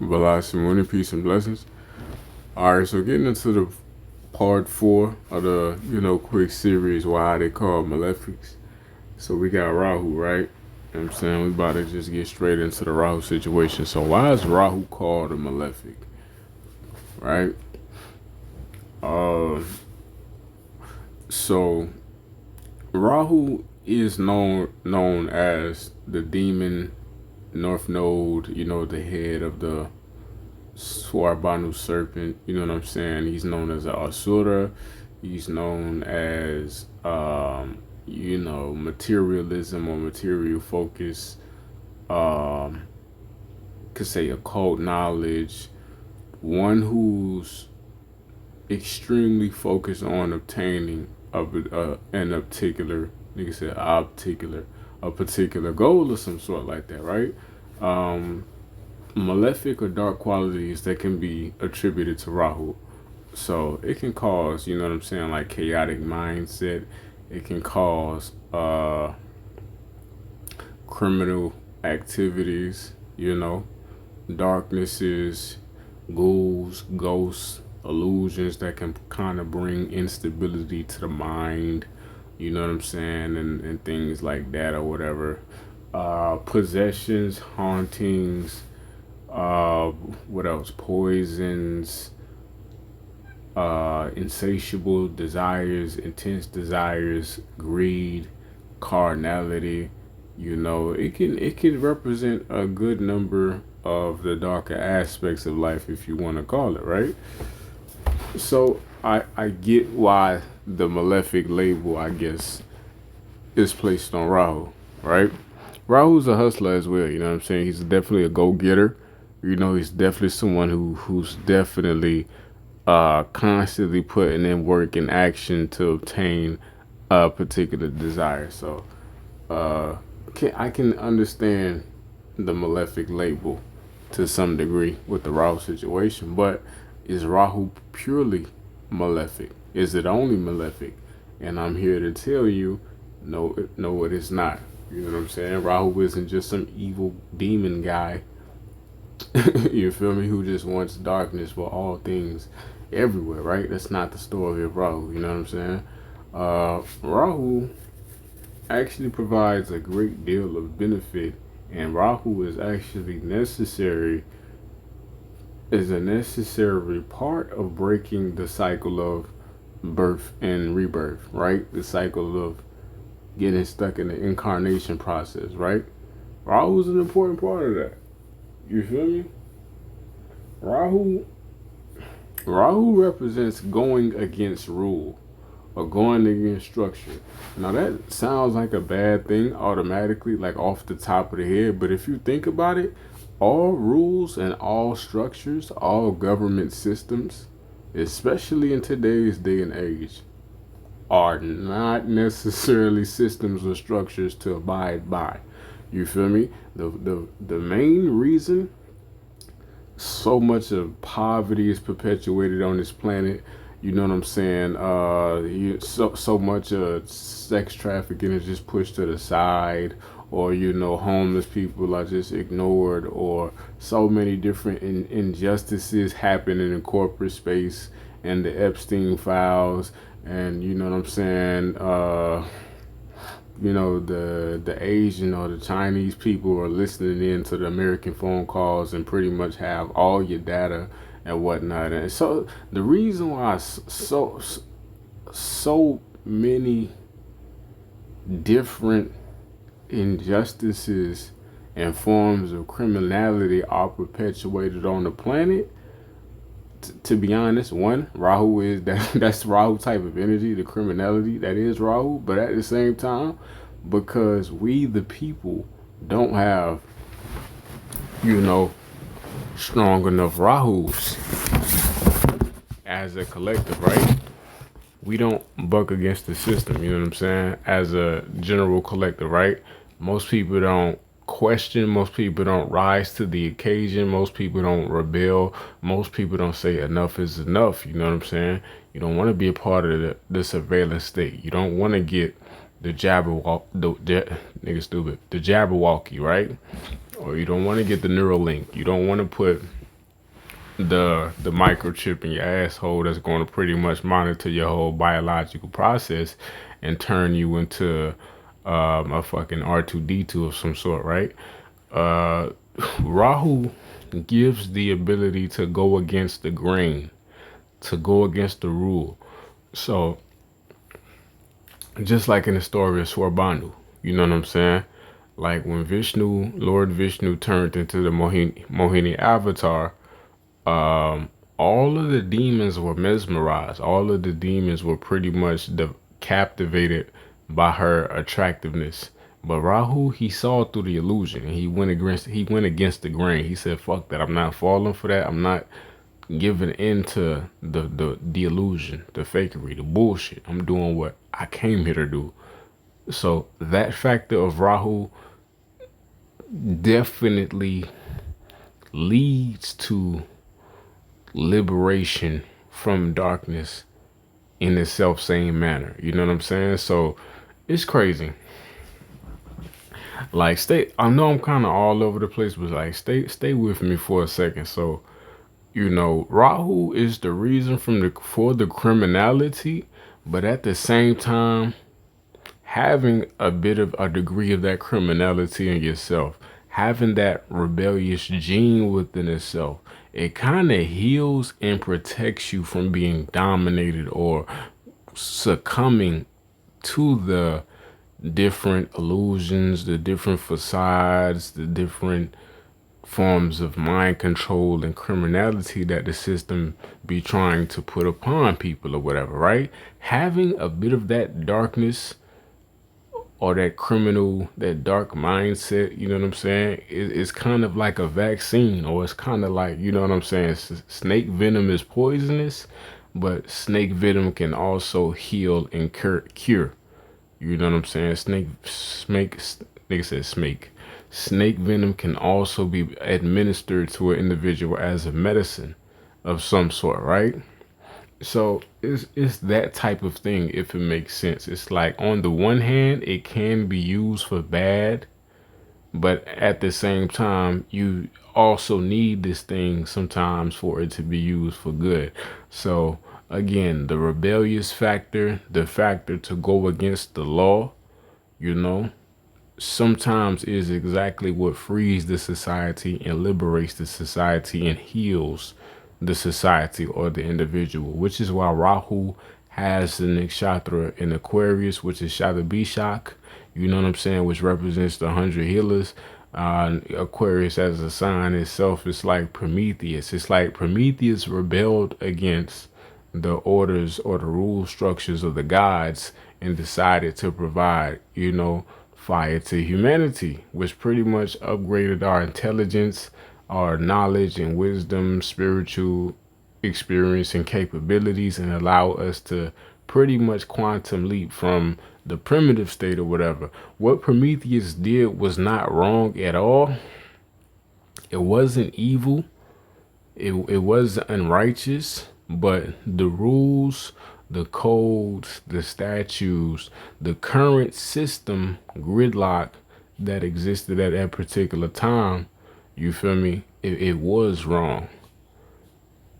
Velocity Morning, peace and blessings. All right, so getting into the part four of the quick series, why they call Malefics. So we got Rahu, right? You know what I'm saying, we about to just get straight into the Rahu situation. So why is Rahu called a malefic, right? Uh, so Rahu is known as the demon North Node. The head of the Swarbanu serpent. You know what I'm saying? He's known as an Asura. He's known as materialism or material focus. Could say occult knowledge. One who's extremely focused on obtaining a particular, nigga said a particular goal or some sort like that, right? Malefic or dark qualities that can be attributed to Rahu. So it can cause, you know what I'm saying, like chaotic mindset. It can cause criminal activities, darknesses, ghouls, ghosts, illusions that can kind of bring instability to the mind, you know what I'm saying, and things like that or whatever. Possessions, hauntings, what else? Poisons, insatiable desires, intense desires, greed, carnality. It can represent a good number of the darker aspects of life, if you want to call it, right? So I get why the malefic label, I guess, is placed on Rahu, right? Rahu's a hustler as well, you know what I'm saying? He's definitely a go-getter. He's definitely someone who's definitely constantly putting in work and action to obtain a particular desire. So I can understand the malefic label to some degree with the Rahu situation, but is Rahu purely malefic? Is it only malefic? And I'm here to tell you, no, it is not. You know what I'm saying? Rahu isn't just some evil demon guy. You feel me? Who just wants darkness for all things everywhere, right? That's not the story of Rahu. You know what I'm saying? Rahu actually provides a great deal of benefit, and Rahu is actually a necessary part of breaking the cycle of birth and rebirth, right? The cycle of getting stuck in the incarnation process, right? Rahu is an important part of that. You feel me? Rahu represents going against rule or going against structure. Now that sounds like a bad thing automatically, like off the top of the head, but if you think about it, all rules and all structures, all government systems, especially in today's day and age, are not necessarily systems or structures to abide by. You feel me? The main reason so much of poverty is perpetuated on this planet, you know what I'm saying? So much sex trafficking is just pushed to the side, or homeless people are just ignored, or so many different injustices happening in corporate space and the Epstein files, and you know what I'm saying? The Asian or the Chinese people are listening in to the American phone calls and pretty much have all your data and whatnot. And so the reason why so many different injustices and forms of criminality are perpetuated on the planet, to be honest, one, Rahu is that's Rahu type of energy, the criminality that is Rahu, but at the same time, because we the people don't have, strong enough Rahus as a collective, right? We don't buck against the system, you know what I'm saying? As a general collective, right? Most people don't question, most people don't rise to the occasion, most people don't rebel, most people don't say enough is enough, you know what I'm saying? You don't want to be a part of the surveillance state. You don't want to get the nigga stupid, the Jabberwocky, right? Or you don't want to get the Neuralink. You don't want to put the microchip in your asshole that's going to pretty much monitor your whole biological process and turn you into a fucking R2D2 of some sort, right? Uh, Rahu gives the ability to go against the grain, to go against the rule. So just like in the story of Swarbanu, you know what I'm saying? Like when Lord Vishnu turned into the Mohini avatar, all of the demons were mesmerized. All of the demons were pretty much captivated by her attractiveness. But Rahu, he saw through the illusion. He went against the grain. He said, "Fuck that! I'm not falling for that. I'm not giving in to the illusion, the fakery, the bullshit. I'm doing what I came here to do." So that factor of Rahu definitely leads to liberation from darkness in the self same manner. You know what I'm saying? So it's crazy. Like I know I'm kinda all over the place, but like stay with me for a second. So, Rahu is the reason for the criminality, but at the same time, having a bit of a degree of that criminality in yourself, having that rebellious gene within itself, it kind of heals and protects you from being dominated or succumbing to the different illusions, the different facades, the different forms of mind control and criminality that the system be trying to put upon people or whatever, right? Having a bit of that darkness or that criminal, that dark mindset, you know what I'm saying? It's kind of like a vaccine, or it's kind of like, you know what I'm saying? Snake venom is poisonous, but snake venom can also heal and cure. You know what I'm saying? Nigga said snake. Snake venom can also be administered to an individual as a medicine of some sort, right? So it's that type of thing, if it makes sense. It's like on the one hand, it can be used for bad, but at the same time, you also need this thing sometimes for it to be used for good. So again, the rebellious factor, the factor to go against the law, you know, sometimes is exactly what frees the society and liberates the society and heals the society or the individual, which is why Rahu has the nakshatra in Aquarius, which is Shatabishak, you know what I'm saying, which represents the 100 healers. Aquarius as a sign itself is like Prometheus. It's like Prometheus rebelled against the orders or the rule structures of the gods and decided to provide, fire to humanity, which pretty much upgraded our intelligence, our knowledge and wisdom, spiritual experience and capabilities, and allow us to pretty much quantum leap from the primitive state or whatever. What Prometheus did was not wrong at all. It wasn't evil. It was unrighteous, but the rules, the codes, the statutes, the current system gridlock that existed at that particular time, you feel me? It was wrong.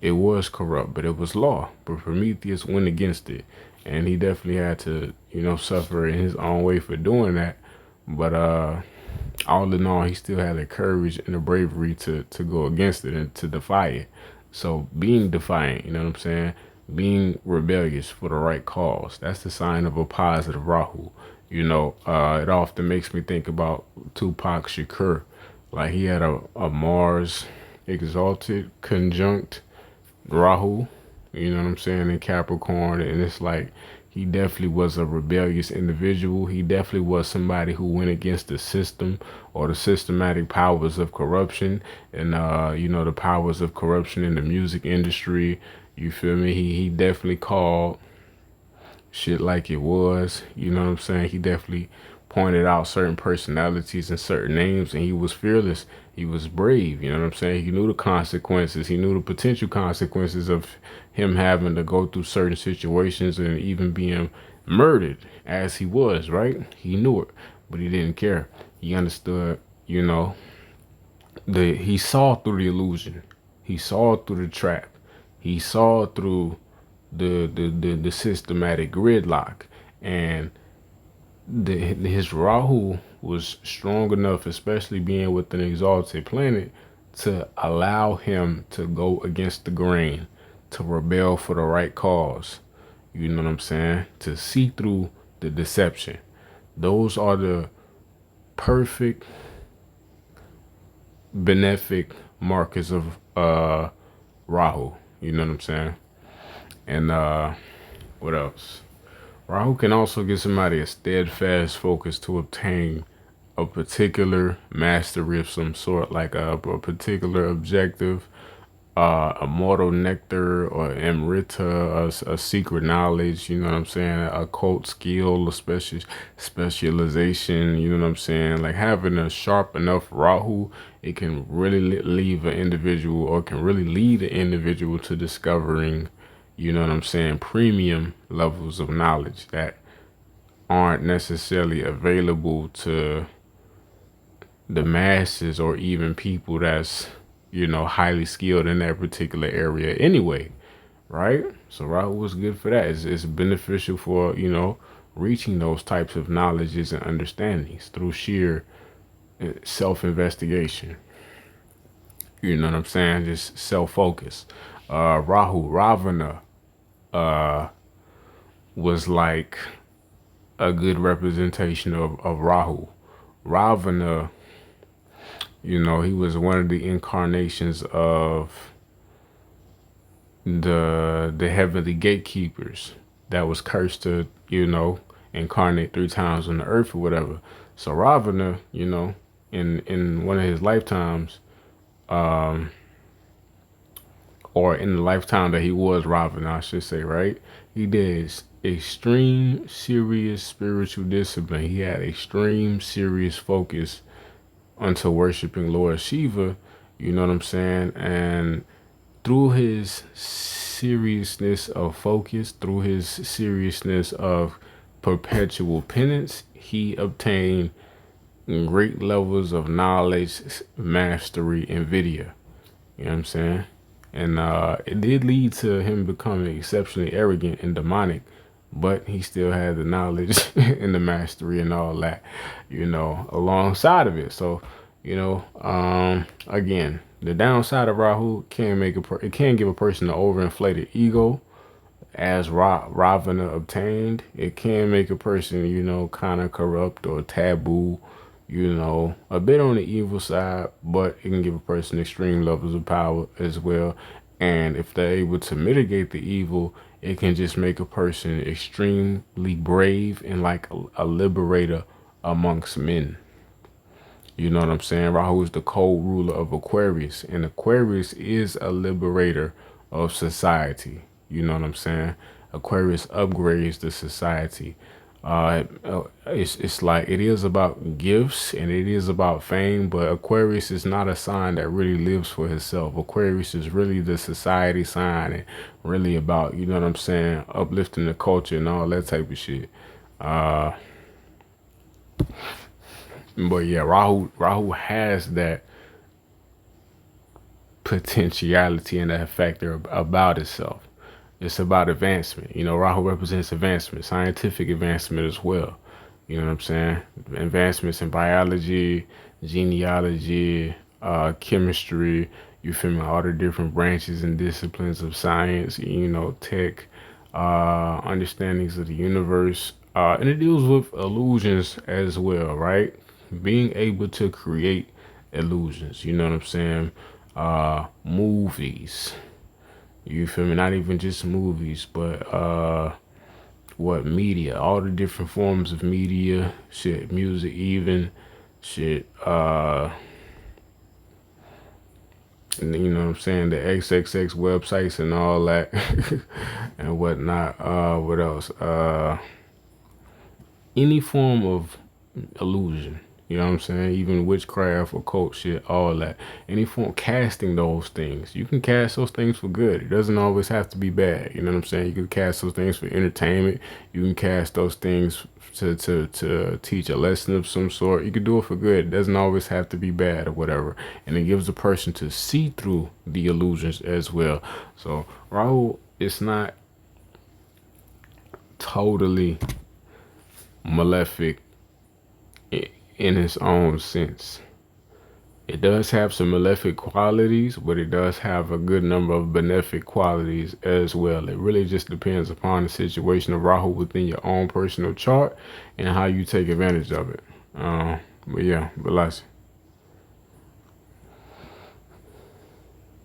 It was corrupt, but it was law. But Prometheus went against it, and he definitely had to, suffer in his own way for doing that. But all in all, he still had the courage and the bravery to go against it and to defy it. So being defiant, you know what I'm saying? Being rebellious for the right cause. That's the sign of a positive Rahu. It often makes me think about Tupac Shakur. Like he had a Mars exalted conjunct Rahu, you know what I'm saying, in Capricorn. And it's like he definitely was a rebellious individual. He definitely was somebody who went against the system or the systematic powers of corruption and, the powers of corruption in the music industry. You feel me? He definitely called shit like it was. You know what I'm saying? He definitely pointed out certain personalities and certain names, and he was fearless. He was brave. You know what I'm saying? He knew the consequences. He knew the potential consequences of him having to go through certain situations and even being murdered as he was, right? He knew it, but he didn't care. He understood, he saw through the illusion. He saw through the trap. He saw through the systematic gridlock, and his Rahu was strong enough, especially being with an exalted planet, to allow him to go against the grain, to rebel for the right cause. You know what I'm saying? To see through the deception. Those are the perfect benefic markers of Rahu. You know what I'm saying? And what else? Rahu can also give somebody a steadfast focus to obtain a particular mastery of some sort, like a particular objective, a mortal nectar or amrita, a secret knowledge, you know what I'm saying, a occult skill, a specialization, you know what I'm saying, like having a sharp enough Rahu, it can really leave an individual, or can really lead an individual to discovering, you know what I'm saying, premium levels of knowledge that aren't necessarily available to the masses, or even people that's, you know, highly skilled in that particular area anyway, right? So Rahu was good for that. It's beneficial for, you know, reaching those types of knowledges and understandings through sheer self-investigation. You know what I'm saying? Just self-focus. Rahu, Ravana, was like a good representation of Rahu. Ravana, you know, he was one of the incarnations of the heavenly gatekeepers that was cursed to, you know, incarnate 3 times on the earth or whatever. So Ravana, you know, in one of his lifetimes, or in the lifetime that he was Ravana, I should say, right? He did extreme serious spiritual discipline. He had extreme serious focus unto worshiping Lord Shiva, you know what I'm saying? And through his seriousness of focus, through his seriousness of perpetual penance, he obtained great levels of knowledge, mastery, and vidya. You know what I'm saying? And it did lead to him becoming exceptionally arrogant and demonic, but he still had the knowledge and the mastery and all that, you know, alongside of it. So, you know, again, the downside of Rahu can it can give a person an overinflated ego, as Ravana obtained. It can make a person, you know, kind of corrupt or taboo, you know, a bit on the evil side, but it can give a person extreme levels of power as well. And if they're able to mitigate the evil, it can just make a person extremely brave and like a liberator amongst men. You know what I'm saying? Rahu is the co-ruler of Aquarius, and Aquarius is a liberator of society. You know what I'm saying? Aquarius upgrades the society. It's like it is about gifts and it is about fame, but Aquarius is not a sign that really lives for itself. Aquarius is really the society sign, and really about, you know what I'm saying, uplifting the culture and all that type of shit. But yeah, Rahu has that potentiality and that factor about itself. It's about advancement. You know, Rahu represents advancement, scientific advancement as well. You know what I'm saying? Advancements in biology, genealogy, chemistry, you feel me? All the different branches and disciplines of science, you know, tech, understandings of the universe. And it deals with illusions as well, right? Being able to create illusions, you know what I'm saying? Movies, you feel me? Not even just movies, but what media, all the different forms of media, shit, music, even shit, and you know what I'm saying, the XXX websites and all that and whatnot. What else? Any form of illusion, You know what I'm saying? Even witchcraft, occult shit, all that. Any form casting those things. You can cast those things for good. It doesn't always have to be bad. You know what I'm saying? You can cast those things for entertainment. You can cast those things to teach a lesson of some sort. You can do it for good. It doesn't always have to be bad or whatever. And it gives a person to see through the illusions as well. So Rahu, it's not totally malefic in its own sense. It does have some malefic qualities, but it does have a good number of benefic qualities as well. It really just depends upon the situation of Rahu within your own personal chart and how you take advantage of it. But yeah, Balassi.